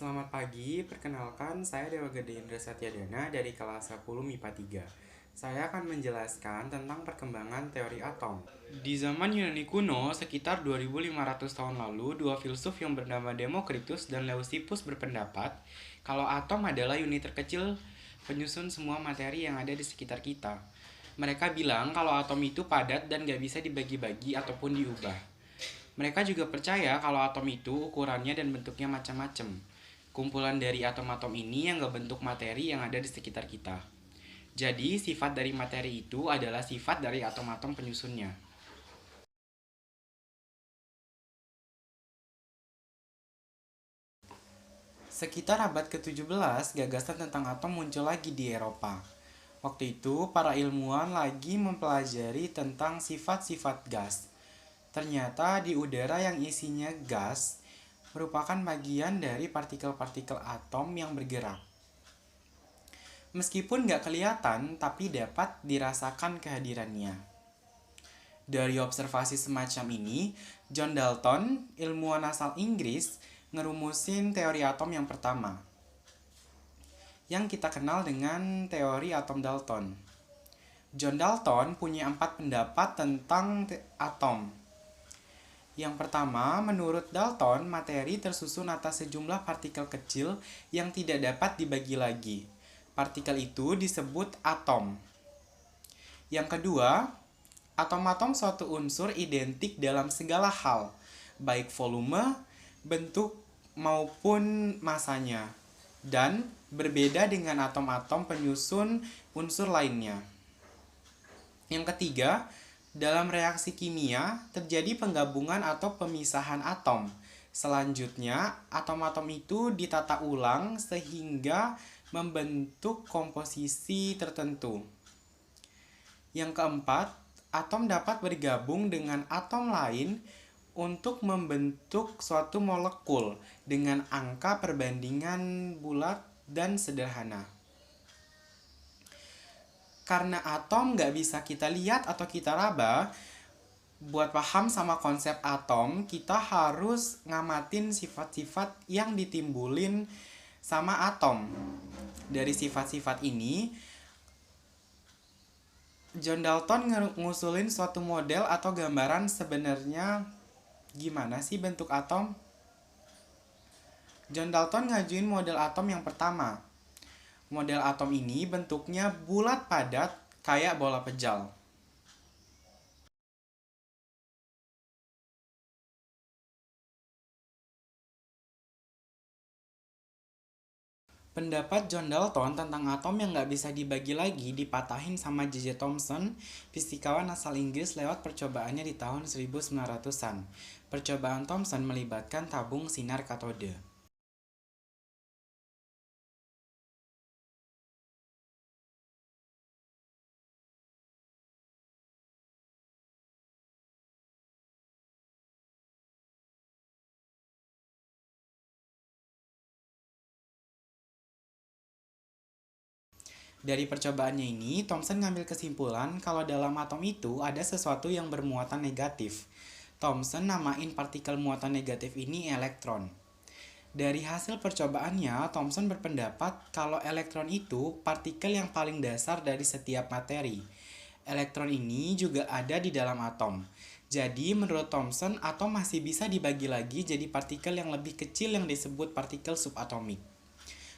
Selamat pagi, perkenalkan saya Dewa Gede Indra Satyadana dari kelas 10 MIPA 3. Saya akan menjelaskan tentang perkembangan teori atom. Di zaman Yunani kuno, sekitar 2500 tahun lalu, dua filsuf yang bernama Demokritus dan Leucippus berpendapat kalau atom adalah unit terkecil penyusun semua materi yang ada di sekitar kita. Mereka bilang kalau atom itu padat dan gak bisa dibagi-bagi ataupun diubah. Mereka juga percaya kalau atom itu ukurannya dan bentuknya macam-macam. Kumpulan dari atom-atom ini yang ngebentuk materi yang ada di sekitar kita. Jadi, sifat dari materi itu adalah sifat dari atom-atom penyusunnya. Sekitar abad ke-17, gagasan tentang atom muncul lagi di Eropa. Waktu itu, para ilmuwan lagi mempelajari tentang sifat-sifat gas. Ternyata di udara yang isinya gas merupakan bagian dari partikel-partikel atom yang bergerak. Meskipun nggak kelihatan, tapi dapat dirasakan kehadirannya. Dari observasi semacam ini, John Dalton, ilmuwan asal Inggris, ngerumusin teori atom yang pertama, yang kita kenal dengan teori atom Dalton. John Dalton punya 4 pendapat tentang atom. Yang pertama, menurut Dalton, materi tersusun atas sejumlah partikel kecil yang tidak dapat dibagi lagi. Partikel itu disebut atom. Yang kedua, atom-atom suatu unsur identik dalam segala hal, baik volume, bentuk, maupun masanya, dan berbeda dengan atom-atom penyusun unsur lainnya. Yang ketiga, dalam reaksi kimia terjadi penggabungan atau pemisahan atom. Selanjutnya, atom-atom itu ditata ulang sehingga membentuk komposisi tertentu. Yang keempat, atom dapat bergabung dengan atom lain untuk membentuk suatu molekul dengan angka perbandingan bulat dan sederhana. Karena atom nggak bisa kita lihat atau kita raba, buat paham sama konsep atom, kita harus ngamatin sifat-sifat yang ditimbulin sama atom. Dari sifat-sifat ini, John Dalton ngusulin suatu model atau gambaran sebenarnya gimana sih bentuk atom. John Dalton ngajuin model atom yang pertama. Model atom ini bentuknya bulat padat kayak bola pejal. Pendapat John Dalton tentang atom yang nggak bisa dibagi lagi dipatahin sama J.J. Thomson, fisikawan asal Inggris lewat percobaannya di tahun 1900-an. Percobaan Thomson melibatkan tabung sinar katode. Dari percobaannya ini, Thomson ngambil kesimpulan kalau dalam atom itu ada sesuatu yang bermuatan negatif. Thomson namain partikel muatan negatif ini elektron. Dari hasil percobaannya, Thomson berpendapat kalau elektron itu partikel yang paling dasar dari setiap materi. Elektron ini juga ada di dalam atom. Jadi, menurut Thomson, atom masih bisa dibagi lagi jadi partikel yang lebih kecil yang disebut partikel subatomik.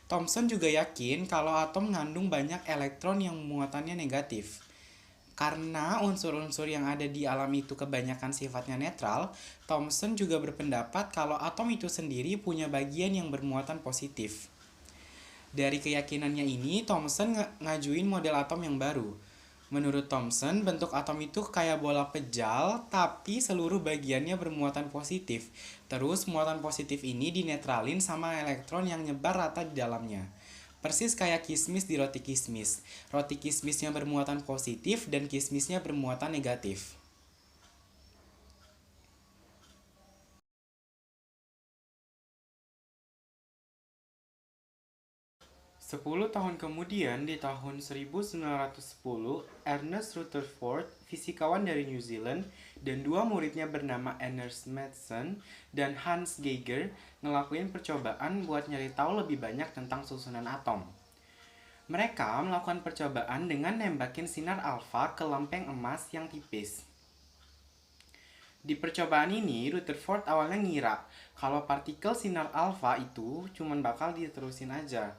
Thomson juga yakin kalau atom mengandung banyak elektron yang muatannya negatif. Karena unsur-unsur yang ada di alam itu kebanyakan sifatnya netral, Thomson juga berpendapat kalau atom itu sendiri punya bagian yang bermuatan positif. Dari keyakinannya ini, Thomson ngajuin model atom yang baru. Menurut Thomson, bentuk atom itu kayak bola pejal, tapi seluruh bagiannya bermuatan positif. Terus, muatan positif ini dinetralin sama elektron yang nyebar rata di dalamnya. Persis kayak kismis di roti kismis. Roti kismisnya bermuatan positif dan kismisnya bermuatan negatif. 10 tahun kemudian, di tahun 1910, Ernest Rutherford, fisikawan dari New Zealand, dan dua muridnya bernama Ernest Mason dan Hans Geiger ngelakuin percobaan buat nyari tahu lebih banyak tentang susunan atom. Mereka melakukan percobaan dengan nembakin sinar alfa ke lempeng emas yang tipis. Di percobaan ini, Rutherford awalnya ngira kalau partikel sinar alfa itu cuma bakal diterusin aja.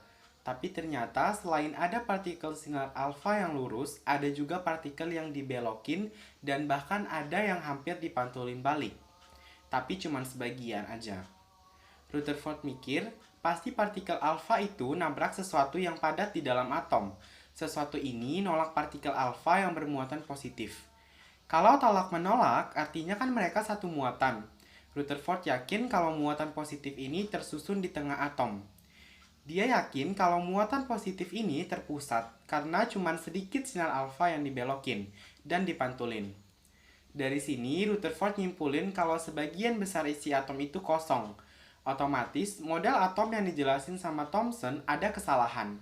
Tapi ternyata selain ada partikel sinar alfa yang lurus, ada juga partikel yang dibelokin dan bahkan ada yang hampir dipantulin balik. Tapi cuma sebagian aja. Rutherford mikir, pasti partikel alfa itu nabrak sesuatu yang padat di dalam atom. Sesuatu ini nolak partikel alfa yang bermuatan positif. Kalau tolak menolak, artinya kan mereka satu muatan. Rutherford yakin kalau muatan positif ini tersusun di tengah atom. Dia yakin kalau muatan positif ini terpusat karena cuma sedikit sinar alfa yang dibelokin dan dipantulin. Dari sini, Rutherford nyimpulin kalau sebagian besar isi atom itu kosong. Otomatis, model atom yang dijelasin sama Thomson ada kesalahan.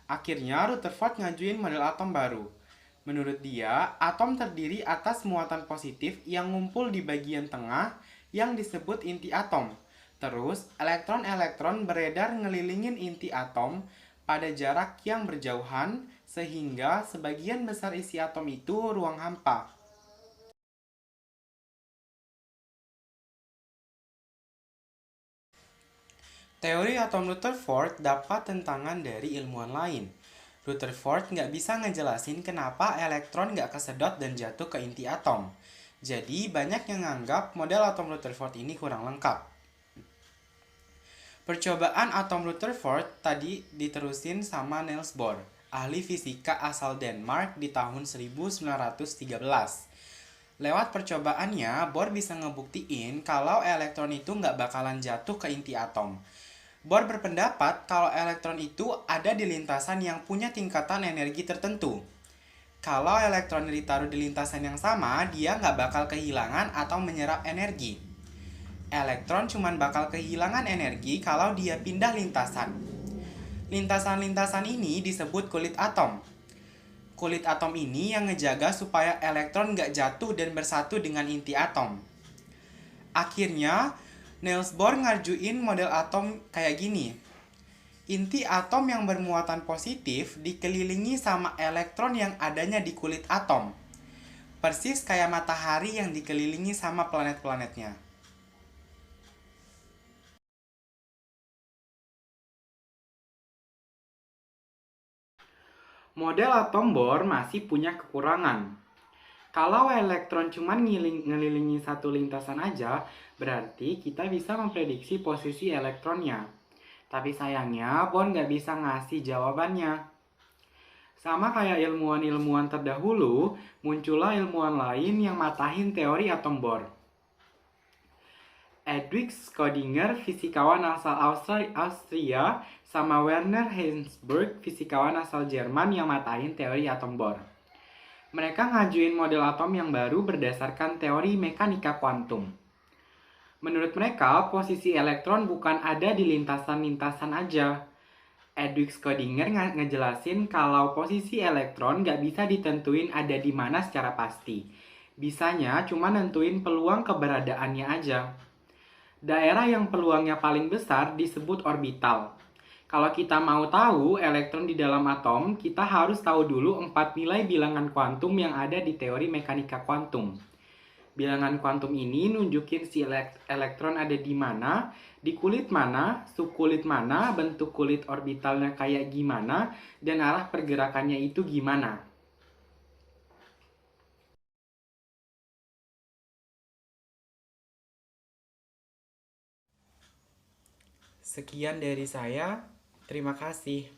Akhirnya, Rutherford ngajuin model atom baru. Menurut dia, atom terdiri atas muatan positif yang ngumpul di bagian tengah yang disebut inti atom. Terus, elektron-elektron beredar ngelilingin inti atom pada jarak yang berjauhan sehingga sebagian besar isi atom itu ruang hampa. Teori atom Rutherford dapat tentangan dari ilmuwan lain. Rutherford nggak bisa ngejelasin kenapa elektron nggak kesedot dan jatuh ke inti atom. Jadi banyak yang nganggap model atom Rutherford ini kurang lengkap. Percobaan atom Rutherford tadi diterusin sama Niels Bohr, ahli fisika asal Denmark di tahun 1913. Lewat percobaannya, Bohr bisa ngebuktiin kalau elektron itu nggak bakalan jatuh ke inti atom. Bohr berpendapat kalau elektron itu ada di lintasan yang punya tingkatan energi tertentu. Kalau elektron ditaruh di lintasan yang sama, dia nggak bakal kehilangan atau menyerap energi. Elektron cuma bakal kehilangan energi kalau dia pindah lintasan. Lintasan-lintasan ini disebut kulit atom. Kulit atom ini yang ngejaga supaya elektron nggak jatuh dan bersatu dengan inti atom. Akhirnya, Niels Bohr ngajuin model atom kayak gini. Inti atom yang bermuatan positif dikelilingi sama elektron yang adanya di kulit atom. Persis kayak matahari yang dikelilingi sama planet-planetnya. Model atom Bohr masih punya kekurangan. Kalau elektron cuma ngelilingi satu lintasan aja, berarti kita bisa memprediksi posisi elektronnya. Tapi sayangnya, Bohr nggak bisa ngasih jawabannya. Sama kayak ilmuwan-ilmuwan terdahulu, muncullah ilmuwan lain yang matahin teori atom Bohr. Edwig Schrödinger, fisikawan asal Austria, sama Werner Heisenberg, fisikawan asal Jerman yang matahin teori atom Bohr. Mereka ngajuin model atom yang baru berdasarkan teori mekanika kuantum. Menurut mereka, posisi elektron bukan ada di lintasan-lintasan aja. Edwig Schrödinger ngejelasin kalau posisi elektron nggak bisa ditentuin ada di mana secara pasti. Bisanya cuma nentuin peluang keberadaannya aja. Daerah yang peluangnya paling besar disebut orbital. Kalau kita mau tahu elektron di dalam atom, kita harus tahu dulu 4 nilai bilangan kuantum yang ada di teori mekanika kuantum. Bilangan kuantum ini nunjukin si elektron ada di mana, di kulit mana, subkulit mana, bentuk kulit orbitalnya kayak gimana, dan arah pergerakannya itu gimana. Sekian dari saya, terima kasih.